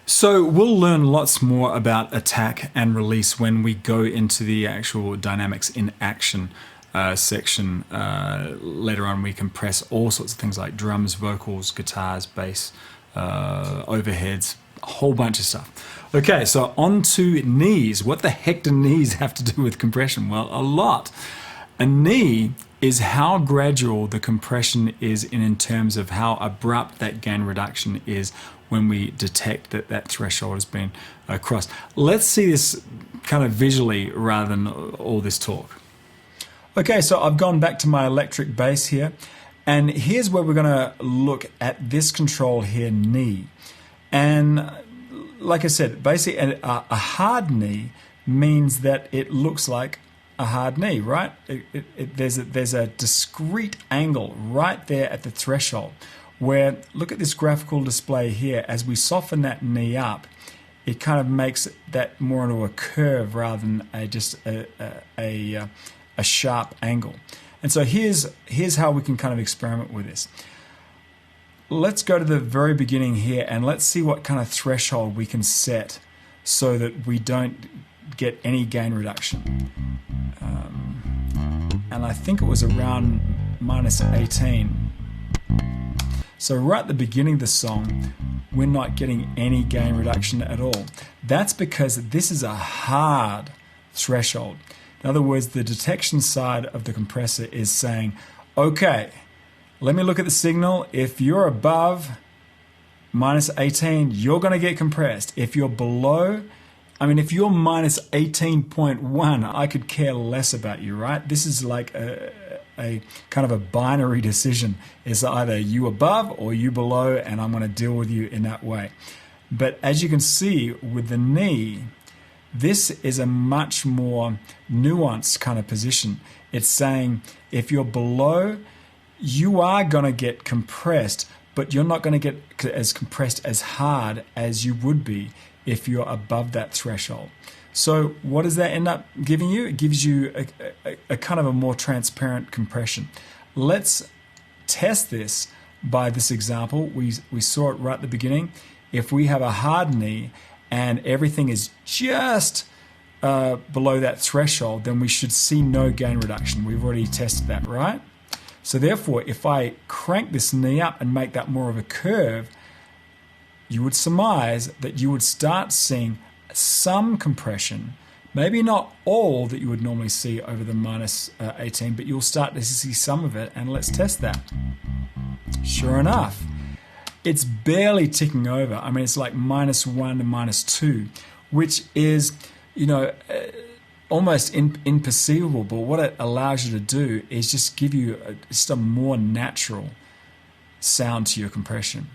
So we'll learn lots more about attack and release when we go into the actual dynamics in action section. Later on we compress all sorts of things like drums, vocals, guitars, bass, overheads, a whole bunch of stuff. Okay, so on to knees. What the heck do knees have to do with compression? Well, a lot. A knee is how gradual the compression is in terms of how abrupt that gain reduction is when we detect that that threshold has been crossed. Let's see this kind of visually rather than all this talk. Okay, so I've gone back to my electric bass here, and here's where we're going to look at this control here, knee. And like I said, basically a hard knee means that it looks like a hard knee, right? There's a discrete angle right there at the threshold where, look at this graphical display here, as we soften that knee up, it kind of makes that more into a curve rather than just a sharp angle. And so here's how we can kind of experiment with this. Let's go to the very beginning here and let's see what kind of threshold we can set so that we don't get any gain reduction. And I think it was around -18. So right at the beginning of the song, we're not getting any gain reduction at all. That's because this is a hard threshold. In other words, the detection side of the compressor is saying, okay, let me look at the signal. If you're above -18, you're going to get compressed. If you're below, if you're -18.1, I could care less about you, right? This is like a kind of a binary decision. It's either you above or you below, and I'm going to deal with you in that way. But as you can see with the knee, this is a much more nuanced kind of position. It's saying if you're below, you are going to get compressed, but you're not going to get as compressed as hard as you would be if you're above that threshold. So what does that end up giving you? It gives you a kind of a more transparent compression. Let's test this by this example. We saw it right at the beginning. If we have a hard knee and everything is just below that threshold, then we should see no gain reduction. We've already tested that, right? So therefore, if I crank this knee up and make that more of a curve, you would surmise that you would start seeing some compression, maybe not all that you would normally see over the -18, but you'll start to see some of it, and let's test that. Sure enough, it's barely ticking over. It's like -1 to -2, which is, almost imperceivable, but what it allows you to do is just give you just a more natural sound to your compression.